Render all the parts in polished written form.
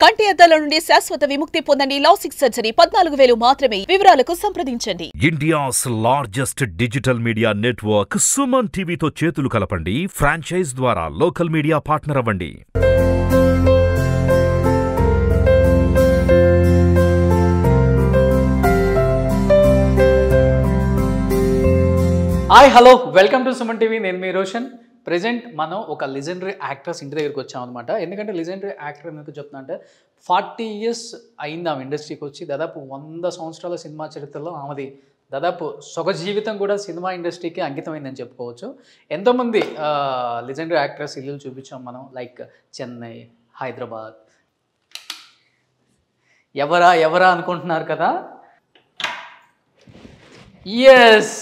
కంటి అద్దాల నుండి శాశ్వత విముక్తి పొందండి. లాసిక్ సర్జరీ 14,000 మాత్రమే. వివరాలకు సంప్రదించండి. India's largest digital media network Suman టీవీతో చేతులు కలపండి. ఫ్రాంచైజ్ ద్వారా లోకల్ మీడియా పార్ట్నర్ అవ్వండి. Hi hello welcome to Suman TV. నేను మీ రోషన్. ప్రెజెంట్ మనం ఒక లెజెండరీ యాక్ట్రెస్ ఇంటి దగ్గరికి వచ్చాం అనమాట. ఎందుకంటే లెజెండరీ యాక్టర్ ఎందుకు చెప్తున్నా అంటే 40 years అయింది ఆమె ఇండస్ట్రీకి వచ్చి. దాదాపు 100 సంవత్సరాల సినిమా చరిత్రలో ఆమెది దాదాపు సొగ జీవితం కూడా సినిమా ఇండస్ట్రీకి అంకితమైందని చెప్పుకోవచ్చు. ఎంతోమంది లెజెండరీ యాక్ట్రెస్ ఇల్లు చూపించాం మనం, లైక్ చెన్నై, హైదరాబాద్. ఎవరా అనుకుంటున్నారు కదా? Yes,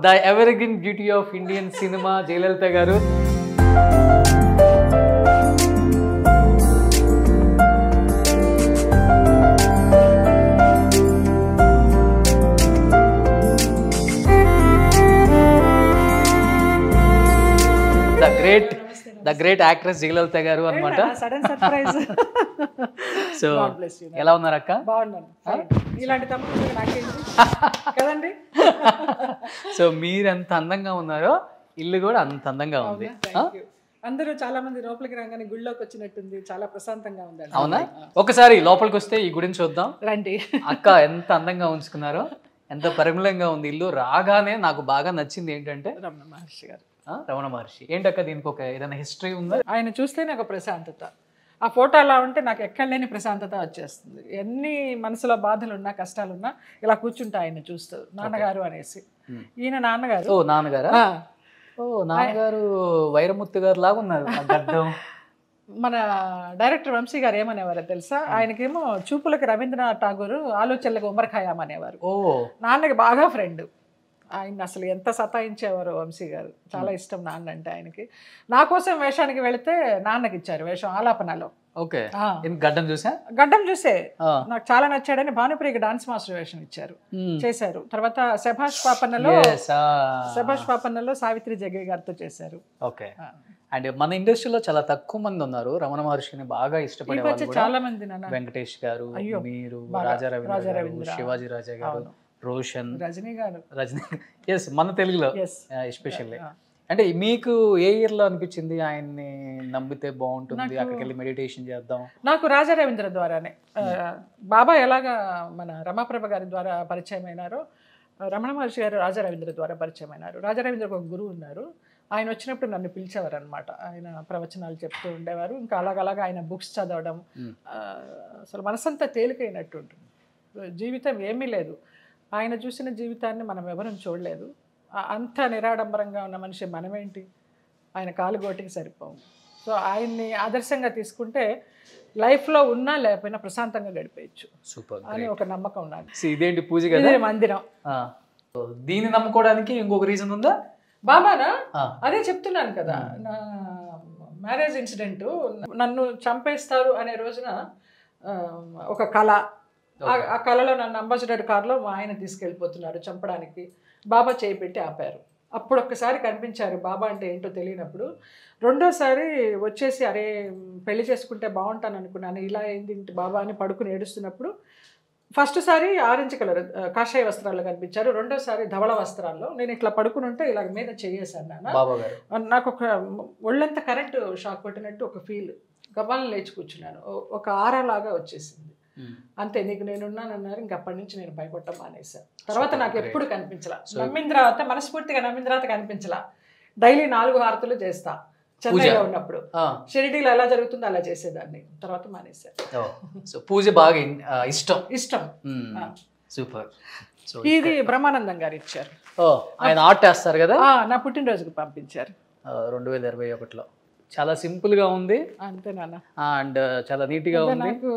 the evergreen beauty of Indian cinema Jayalalitha garu. The great actress Jayalalithaa గారు అనమాట. సో ఎలా ఉన్నారు అక్క? సో మీరు ఎంత అందంగా ఉన్నారో ఇల్లు కూడా అంత అందంగా ఉంది. అందరూ చాలా మంది లోపలికి రాగానే గుడిలోకి వచ్చినట్టుంది, చాలా ప్రశాంతంగా ఉంది. అవునా? ఒకసారి లోపలికి వస్తే ఈ గుడిని చూద్దాం రండి. అక్క ఎంత అందంగా ఉంచుకున్నారో, ఎంత పరిమళంగా ఉంది ఇల్లు. రాగానే నాకు బాగా నచ్చింది ఏంటంటే రమణ మహర్షి గారు. రమణ మహర్షి ఏంటక్క, దీనికి ఒక ఏదైనా హిస్టరీ ఉందా? ఆయన చూస్తేనే ఒక ప్రశాంతత. ఆ ఫోటో అలా ఉంటే నాకు ఎక్కడ లేని ప్రశాంతత వచ్చేస్తుంది. ఎన్ని మనసులో బాధలున్నా కష్టాలున్నా ఇలా కూర్చుంటా ఆయన చూస్తూ. నాన్నగారు అనేసి, ఈయన నాన్నగారు. ఓ నాన్నగారా? ఓ నాన్నగారు వైరముత్తు గారు లాగా ఉన్నారు. మన డైరెక్టర్ వంశీ గారు ఏమనేవారో తెలుసా? ఆయనకేమో చూపులకు రవీంద్రనాథ్ ఠాగూర్, ఆలోచనలకు ఉమర్ ఖయాం అనేవారు. ఓ నాన్నకి బాగా ఫ్రెండ్. ఆయన అసలు ఎంత సతాయించేవారు వంశీ గారు. చాలా ఇష్టం నాన్న అంటే ఆయనకి. నా కోసం వేషానికి వెళితే నాన్నకి ఇచ్చారు వేషం ఆలాపనలో. ఓకే, గడ్డం చూసా? గడ్డం చూసే నాకు చాలా నచ్చాడని భానుప్రియకి డాన్స్ మాస్టర్ వేషం ఇచ్చారు, చేశారు. తర్వాత శభాష్ పాపన్నలో సావిత్రి జగ్గయ్య గారితో చేశారు. ఓకే. అండ్ మన ఇండస్ట్రీలో చాలా తక్కువ మంది ఉన్నారు రమణ మహర్షిని బాగా ఇష్టపడే వాళ్ళు. చాలా మంది, వెంకటేష్ గారు, మీరు, రాజా రవీంద్ర, శివాజీ రాజా గారు, రోషన్, రజనీ గారు. ఎస్, మన తెలుగులో ఎస్పెషల్లీ. అంటే మీకు ఏ ఇయర్ లో అనిపించింది ఆయన్ని నమ్మితే బాగుంటుంది, అక్కడికి వెళ్ళి మెడిటేషన్ చేద్దాం? నాకు రాజా రవీంద్ర ద్వారానే. బాబా ఎలాగా మన రమాప్రభ గారి ద్వారా పరిచయం అయినారో, రమణ మహర్షి గారు రాజా రవీంద్ర ద్వారా పరిచయం అయినారు. రాజా రవీంద్రకు ఒక గురువు ఉన్నారు. ఆయన వచ్చినప్పుడు నన్ను పిలిచేవారు అనమాట. ఆయన ప్రవచనాలు చెప్తూ ఉండేవారు. ఇంకా అలాగలాగా ఆయన బుక్స్ చదవడం, అసలు మనసంతా తేలికైనట్టు ఉంటుంది. జీవితం ఏమీ లేదు. ఆయన చూసిన జీవితాన్ని మనం ఎవరూ చూడలేదు. అంత నిరాడంబరంగా ఉన్న మనిషి మనమేంటి? ఆయన కాలుగోటికి సరిపోవు. సో ఆయన్ని ఆదర్శంగా తీసుకుంటే లైఫ్లో ఉన్నా లేకపోయినా ప్రశాంతంగా గడిపేయచ్చు అని ఒక నమ్మకం నాకు. ఇదేంటి పూజ కదా, మందిరం. దీన్ని నమ్ముకోవడానికి ఇంకొక రీజన్ ఉందా? బాబానా? అదే చెప్తున్నాను కదా, నా మ్యారేజ్ ఇన్సిడెంట్, నన్ను చంపేస్తారు అనే రోజున ఒక కళ, ఆ కళలో నన్ను అంబాసిడర్ కార్లో మా ఆయన తీసుకెళ్ళిపోతున్నారు చంపడానికి. బాబా చేయి పెట్టి ఆపారు. అప్పుడు ఒక్కసారి కనిపించారు. బాబా అంటే ఏంటో తెలియనప్పుడు రెండోసారి వచ్చేసి అరే పెళ్లి చేసుకుంటే బాగుంటాను అనుకున్నాను, ఇలా ఏంది బాబా అని పడుకుని ఏడుస్తున్నప్పుడు ఫస్ట్ సారి ఆరెంజ్ కలర్ కాషాయ వస్త్రాల్లో కనిపించారు. రెండోసారి ధవళ వస్త్రాల్లో. నేను ఇట్లా పడుకుని ఉంటే ఇలా మీద చేయేశాను నాన్న. నాకు ఒక ఒళ్ళంతా కరెంటు షాక్ కొట్టినట్టు ఒక ఫీల్. గబాలను లేచి కూర్చున్నాను. ఒక ఆరాలాగా వచ్చేసింది. అంతే, నీకు నేనున్నానన్నారు. ఇంక అప్పటి నుంచి నేను భయపడటం మానేశాను. తర్వాత నాకు ఎప్పుడు కనిపించలా. నమ్మిన తర్వాత, మనస్ఫూర్తిగా నమ్మిన తర్వాత కనిపించలా. డైలీ 4 హారతులు చేస్తా. చెన్నైలో ఉన్నప్పుడు షిరిడీలో ఎలా జరుగుతుందో అలా చేసేదాన్ని. తర్వాత మానేశాను. పూజ బాగా ఇష్టం. సూపర్. ఇది బ్రహ్మానందం గారు ఇచ్చారు. ఆయన ఆర్ట్ వేస్తారు కదా, నా పుట్టినరోజుకి పంపించారు 2021లో. చాలా సింపుల్ గా ఉంది అంతే నాన్న, అండ్ చాలా నీట్ గా ఉంది. నాకు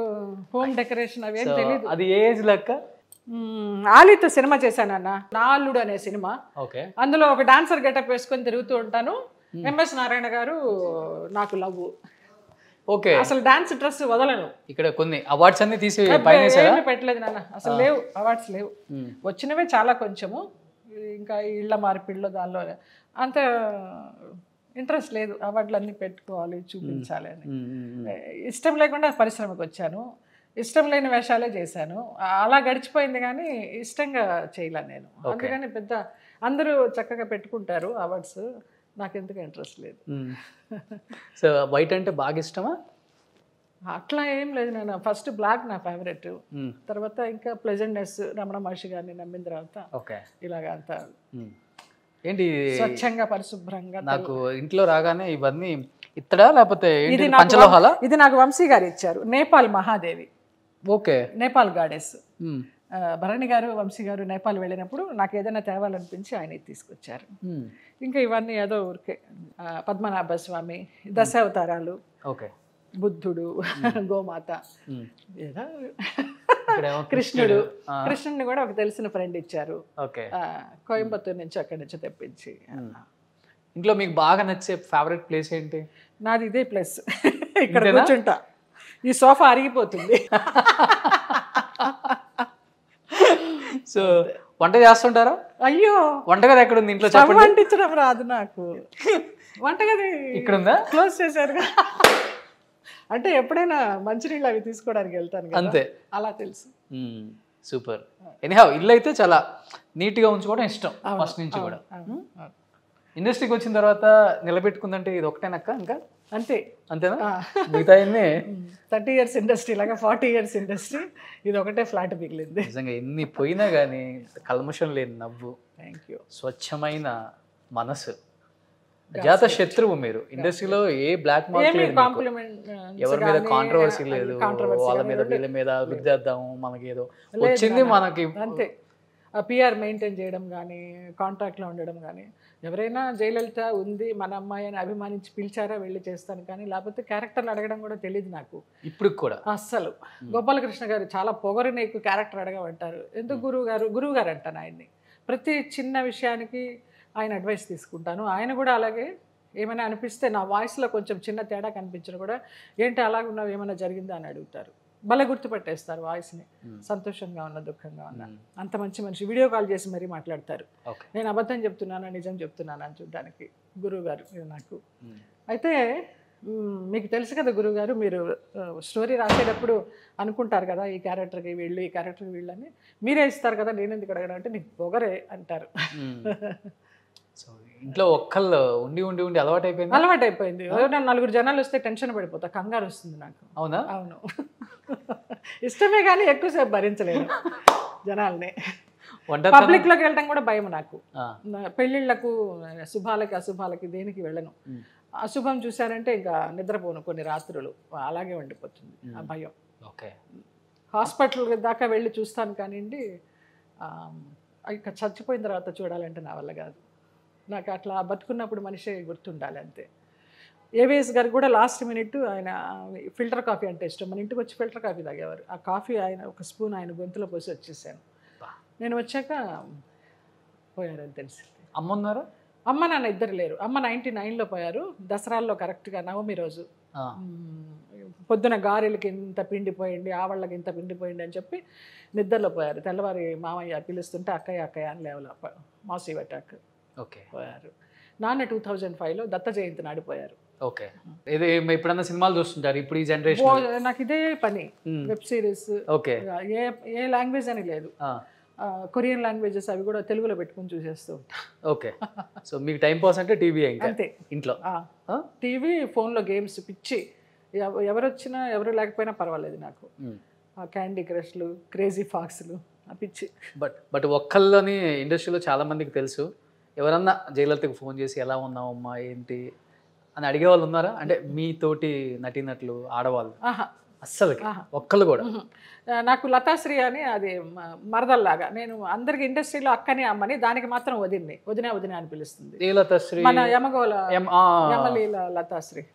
హోమ్ డెకరేషన్ అవేం తెలియదు. అది ఏజ్ లెక్క ఆలీతో సినిమా చేశానన్న, నా అల్లుడు అనే సినిమా. ఓకే. అందులో ఒక డాన్సర్ గెటప్ వేసుకొని తిరుగుతూ ఉంటాను. ఎంఎస్ నారాయణ గారు నాకు లవ్. ఓకే. అసలు డాన్స్ డ్రెస్ వదలను. ఇక్కడ కొన్ని అవార్డ్స్ అన్ని తీసి పెట్టలేదు నాన్న, అసలు లేవు అవార్డ్స్ లేవు. వచ్చినవే చాలా కొంచెము. ఇంకా ఇళ్ళ మార్పిళ్ళు దానిలో అంత ఇంట్రెస్ట్ లేదు, అవార్డులు అన్నీ పెట్టుకోవాలి, చూపించాలి అని. ఇష్టం లేకుండా పరిశ్రమకు వచ్చాను, ఇష్టం లేని వేషాలే చేశాను, అలా గడిచిపోయింది కానీ ఇష్టంగా చేయలే నేను. అందుకని పెద్ద అందరూ చక్కగా పెట్టుకుంటారు అవార్డ్స్, నాకు ఎందుకు ఇంట్రెస్ట్ లేదు. సో వైట్ అంటే బాగా ఇష్టమా? అట్లా ఏం లేదు, నేను ఫస్ట్ బ్లాక్ నా ఫేవరెట్, తర్వాత ఇంకా ప్లెజెంట్నెస్ రమణ మహర్షి గారిని నమ్మిన తర్వాత ఇలాగ అంతా ఏంటి స్వచ్ఛంగా పరిశుభ్రంగా. నాకు ఇంట్లో రాగానే ఇవన్నీ ఇత్తడా లేకపోతే పంచలోహాల? ఇది నాకు వంశీ గారు ఇచ్చారు, నేపాల్ మహాదేవి. Okay, Nepal goddess. భరణి గారు వంశీ గారు నేపాల్ వెళ్ళినప్పుడు నాకు ఏదైనా తేవాలనిపించి ఆయన తీసుకొచ్చారు. ఇంకా ఇవన్నీ ఏదో ఊరికే పద్మనాభ స్వామి, దశావతారాలు, బుద్ధుడు, గోమాత, ఏదో కృష్ణుడిని కూడా ఒక తెలిసిన ఫ్రెండ్ ఇచ్చారు, కోయంబత్తూరు నుంచి అక్కడి నుంచి తెప్పించి. ఇంట్లో మీకు బాగా నచ్చే ఫేవరెట్ ప్లేస్ ఏంటి? నాది ఇదే ప్లేస్, ఇక్కడ కూర్చుంటా, ఈ సోఫా అరిగిపోతుంది. సో వంట చేస్తుంటారా? అయ్యో, వంటగది ఎక్కడ ఉంది ఇంట్లో? వండించడం రాదు నాకు. వంటగది ఇక్కడ ఉందా? క్లోజ్ చేశారు. అంటే ఎప్పుడైనా మంచినీళ్ళు అవి తీసుకోవడానికి వెళ్తాను అంతే, అలా తెలుసు. సూపర్. ఎనీహౌ ఇల్లు అయితే చాలా నీట్గా ఉంచుకోవడం ఇష్టం ఫస్ట్ నుంచి కూడా. ఇండస్ట్రీకి వచ్చిన తర్వాత నిలబెట్టుకుందంటే ఇది ఒకటేనక్క? ఇంకా అంతేనా? మిగతా 30 years ఇండస్ట్రీ లాగా 40 years ఇండస్ట్రీ, ఇది ఒకటే ఫ్లాట్ మిగిలింది. నిజంగా ఎన్ని పోయినా కానీ కల్మషం లేని నవ్వు, థ్యాంక్ యూ, స్వచ్ఛమైన మనసు, అజాత శత్రువు మీరు. ఇండస్ట్రీలో ఏ బ్లాక్ మార్క్ లేదు, ఎవరి మీద కాంట్రవర్సీ లేదు, వాళ్ళ మీద వీళ్ళ మీద రుద్దేద్దాము, మనకి ఏదో వచ్చింది మనకి అంతే. ఆ పిఆర్ మెయింటైన్ చేయడం కానీ, కాంట్రాక్ట్లో ఉండడం కానీ, ఎవరైనా జయలలిత ఉంది మన అమ్మాయి అని అభిమానించి పిలిచారా వెళ్ళి చేస్తాను, కానీ లేకపోతే క్యారెక్టర్లు అడగడం కూడా తెలియదు నాకు ఇప్పుడు కూడా అస్సలు. గోపాలకృష్ణ గారు చాలా పొగరు నీకు క్యారెక్టర్ అడగమంటారు, ఎందుకు గురువు గారు అంటాను ఆయన్ని. ప్రతి చిన్న విషయానికి ఆయన అడ్వైస్ తీసుకుంటాను. ఆయన కూడా అలాగే ఏమైనా అనిపిస్తే నా వాయిస్లో కొంచెం చిన్న తేడా కనిపించినా కూడా ఏంటి అలాగ ఉన్నావు, ఏమైనా జరిగిందా అని అడుగుతారు. భలే గుర్తుపట్టేస్తారు వాయిస్ని, సంతోషంగా ఉన్నా దుఃఖంగా ఉన్నా. అంత మంచి మనిషి. వీడియో కాల్ చేసి మరీ మాట్లాడతారు, నేను అబద్ధం చెప్తున్నానా నిజం చెప్తున్నాను అని చూడడానికి. గురువు గారు నాకు. అయితే మీకు తెలుసు కదా గురువుగారు, మీరు స్టోరీ రాసేటప్పుడు అనుకుంటారు కదా ఈ క్యారెక్టర్కి వీళ్ళు, ఈ క్యారెక్టర్కి వీళ్ళు అని, మీరే ఇస్తారు కదా, నేను ఎందుకు అడగడం అంటే నీకు పొగరే అంటారు. సో ఇంట్లో ఒక్కళ్ళు ఉండి ఉండి ఉండి అలవాటైపోయింది. నలుగురు జనాలు వస్తే టెన్షన్ పడిపోతా, కంగారు వస్తుంది నాకు. అవునా? అవును, ఇష్టమే కానీ ఎక్కువసేపు భరించలేను జనాల్ని. పబ్లిక్లోకి వెళ్ళడం కూడా భయం నాకు. పెళ్ళిళ్ళకు, శుభాలకి అశుభాలకి దేనికి వెళ్ళను. అశుభం చూశారంటే ఇంకా నిద్రపోను కొన్ని రాత్రులు, అలాగే ఉండిపోతుంది ఆ భయం. హాస్పిటల్ దాకా వెళ్ళి చూస్తాను కానివ్వండి, ఇక చచ్చిపోయిన తర్వాత చూడాలంటే నా వల్ల కాదు. నాకు అట్లా బతుకున్నప్పుడు మనిషి గుర్తుండాలి అంతే. ఏవిఎస్ గారు కూడా లాస్ట్ మినిట్ ఆయన ఫిల్టర్ కాఫీ అంటే ఇష్టం, మన ఇంటికి వచ్చి ఫిల్టర్ కాఫీ తాగేవారు. ఆ కాఫీ ఆయన ఒక స్పూన్ ఆయన గొంతులో పోసి వచ్చేసాను. నేను వచ్చాక పోయారని తెలిసింది. అమ్మ ఉన్నారా? అమ్మ నాన్న ఇద్దరు లేరు. అమ్మ 99లో పోయారు, దసరాల్లో కరెక్ట్గా నవమి రోజు. పొద్దున గారెలకి ఇంత పిండిపోయింది, ఆవళ్ళకి ఇంత పిండిపోయింది అని చెప్పి నిద్రలో పోయారు. తెల్లవారి మామయ్య పిలుస్తుంటే అక్కయ్య అని లేవల మాసీ అటాక్ పోయారు. నాన్న 2005లో దత్త జయంతి నాడిపోయారు. ఓకే, ఇది ఎప్పుడన్నా సినిమాలు చూస్తుంటారు ఇప్పుడు ఈ జనరేషన్? నాకు ఇదే పని, వెబ్ సిరీస్. ఓకే, ఏ లాంగ్వేజ్ అని లేదు, కొరియన్ లాంగ్వేజెస్ అవి కూడా తెలుగులో పెట్టుకుని చూసేస్తూ ఉంటా. ఓకే, సో మీకు టైం పాస్ అంటే టీవీ అంతే ఇంట్లో? టీవీ, ఫోన్లో గేమ్స్ పిచ్చి. ఎవరు వచ్చినా ఎవరు లేకపోయినా పర్వాలేదు నాకు. క్యాండీ క్రష్లు, క్రేజీ ఫాక్స్లు పిచ్చి. బట్ ఒక్కళ్ళని ఇండస్ట్రీలో చాలా మందికి తెలుసు, ఎవరన్నా జయలలితకు ఫోన్ చేసి ఎలా ఉన్నావమ్మా ఏంటి అని అడిగే వాళ్ళు ఉన్నారా? అంటే మీతోటి నటీనటులు ఆడవాళ్ళు అస్సలు ఒక్కళ్ళు కూడా? నాకు లతాశ్రీ అని, అది మరదల్లాగా. నేను అందరికి ఇండస్ట్రీలో అక్కని అమ్మని, దానికి మాత్రం వదిన అని పిలుస్తుంది. మన యమగోళ యమలీల లతాశ్రీ,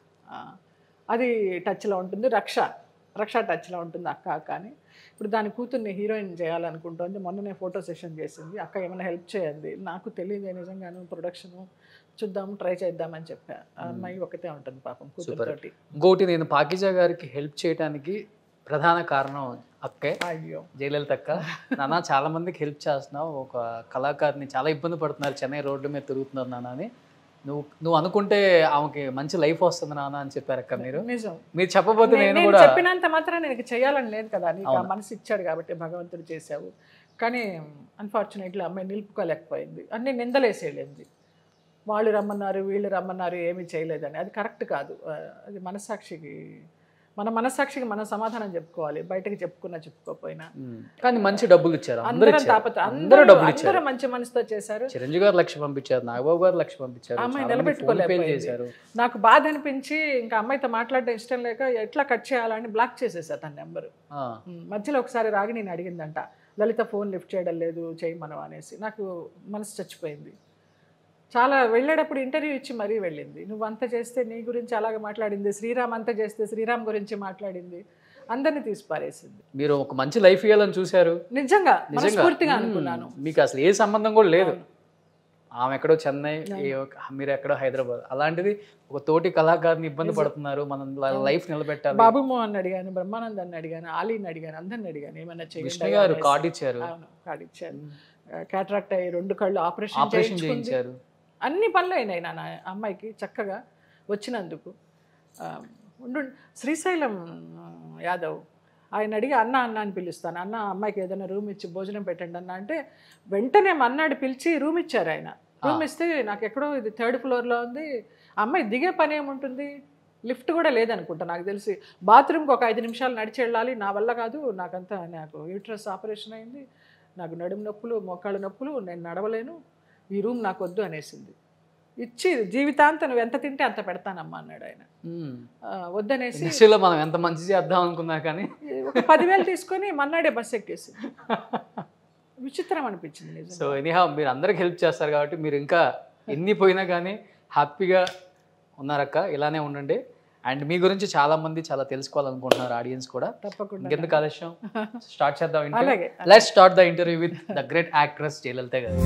అది టచ్లో ఉంటుంది. రక్ష టచ్లో ఉంటుంది అక్క అని. ఇప్పుడు దాని కూతుర్ని హీరోయిన్ చేయాలనుకుంటుంది. మొన్ననే ఫోటో సెషన్ చేసింది. అక్క ఏమైనా హెల్ప్ చేయండి, నాకు తెలియదు నిజంగాను, ప్రొడక్షన్ చూద్దాం ట్రై చేద్దామని చెప్పా. అమ్మాయి ఒకటే ఉంటుంది పాపం కూతురుతోటి. ఇంకోటి, నేను పాకిజా గారికి హెల్ప్ చేయడానికి ప్రధాన కారణం అక్కే. అయ్యో, జయలలిత అక్క. నాన్న చాలా మందికి హెల్ప్ చేస్తున్నావు, ఒక కళాకారిని చాలా ఇబ్బంది పడుతున్నారు, చెన్నై రోడ్ల మీద తిరుగుతున్నారు నాన్న అని నువ్వు అనుకుంటే ఆమెకి మంచి లైఫ్ వస్తుంది నాన్న అని చెప్పారక్క నిజం. మీరు చెప్పబోతే నేను నేను కూడా చెప్పినంత మాత్రం నీకు చేయాలని లేదు కదా, నీకు ఆ మనసు ఇచ్చాడు కాబట్టి భగవంతుడు చేసావు. కానీ అన్ఫార్చునేట్లీ అమ్మాయి నిలుపుకోలేకపోయింది, అన్ని నిందలేసేళ్ళింది. వాళ్ళు రమ్మన్నారు వీళ్ళు రమ్మన్నారు ఏమీ చేయలేదని. అది కరెక్ట్ కాదు. అది మన మనస్సాక్షికి మనం సమాధానం చెప్పుకోవాలి, బయటకు చెప్పుకోకపోయినా. కానీ మంచి డబ్బులు ఇచ్చారు, అందరూ మంచి మనసుతో చేశారు. చిరంజీవి గారు 1,00,000 పంపించారు, నాగబాబు గారు 1,00,000 పంపించారు, అమ్మాయి నిలబెట్టుకోలేకపోయారు. నాకు బాధ అనిపించి ఇంకా అమ్మాయితో మాట్లాడడం ఇష్టం లేక ఎట్లా కట్ చేయాలని బ్లాక్ చేసేసా తన నెంబరు. మధ్యలో ఒకసారి రాగి నేను అడిగిందంట, లలిత ఫోన్ లిఫ్ట్ చేయడం లేదు చేయమను అనేసి. నాకు మనసు చచ్చిపోయింది. చాలా వెళ్ళేటప్పుడు ఇంటర్వ్యూ ఇచ్చి మరీ వెళ్ళింది. నువ్వు అంత చేస్తే నీ గురించి అలాగే మాట్లాడింది, శ్రీరామ్ అంత చేస్తే శ్రీరామ్ గురించి మాట్లాడింది, అందరినీ తీసి పారేసింది. మీరు ఒక మంచి లైఫ్ ఇవ్వాలని చూశారు, నిజంగా మనస్ఫూర్తిగా అనుకున్నాను. మీకు అసలు ఏ సంబంధం కూడా లేదు. ఆమె ఎక్కడో చెన్నై, మీరు ఎక్కడో హైదరాబాద్. అలాంటిది ఒక తోటి కళాకారుని ఇబ్బంది పడుతున్నారు, మనం లైఫ్ నిలబెట్టాలి. బాబు మోహన్ అడిగాను, బ్రహ్మానందాన్ని అడిగాను, ఆలీని అడిగాను, అందరిని అడిగాను ఏమన్నా చేయండి. గారు కార్డు ఇచ్చారు, కార్డు ఇచ్చారు. క్యాటరాక్ట్ అయ్యి 2 కళ్ళు ఆపరేషన్ చేయించారు. అన్ని పనులు అయినాయి నా అమ్మాయికి చక్కగా వచ్చినందుకు. శ్రీశైలం యాదవ్ ఆయన అడిగి అన్న అని పిలుస్తాను, అన్న అమ్మాయికి ఏదైనా రూమ్ ఇచ్చి భోజనం పెట్టండి అన్న అంటే వెంటనే మన్నాడు పిలిచి రూమ్ ఇచ్చారు. ఆయన రూమ్ ఇస్తే నాకు ఎక్కడో ఇది 3rd ఫ్లోర్లో ఉంది, అమ్మాయి దిగే పని ఏముంటుంది, లిఫ్ట్ కూడా లేదనుకుంటా నాకు తెలిసి. బాత్రూమ్కి ఒక 5 నిమిషాలు నడిచి వెళ్ళాలి, నా వల్ల కాదు, నాకు యూట్రస్ ఆపరేషన్ అయింది, నాకు నడుము నొప్పులు మోకాళ్ళ నొప్పులు, నేను నడవలేను, ఈ రూమ్ నాకు వద్దు అనేసింది. ఇచ్చి జీవితాంతం నువ్వు ఎంత తింటే అంత పెడతానమ్మా అన్నాడు ఆయన. వద్దనేసి మనం ఎంత మంచి చేద్దాం అనుకున్నా కానీ ఒక 10,000 తీసుకొని మన్నాడే బస్ ఎక్కేసింది. విచిత్రం అనిపించింది. సో ఎనీహౌ మీరు అందరికి హెల్ప్ చేస్తారు కాబట్టి మీరు ఇంకా ఎన్ని పోయినా కానీ హ్యాపీగా ఉన్నారక్క, ఇలానే ఉండండి. అండ్ మీ గురించి చాలా మంది చాలా తెలుసుకోవాలనుకుంటున్నారు ఆడియన్స్ కూడా. తప్పకుండా. ఇంకెందుకు ఆలస్యం, స్టార్ట్ చేద్దాం. Let's start the interview with the great actress Jayalalithaa గారు.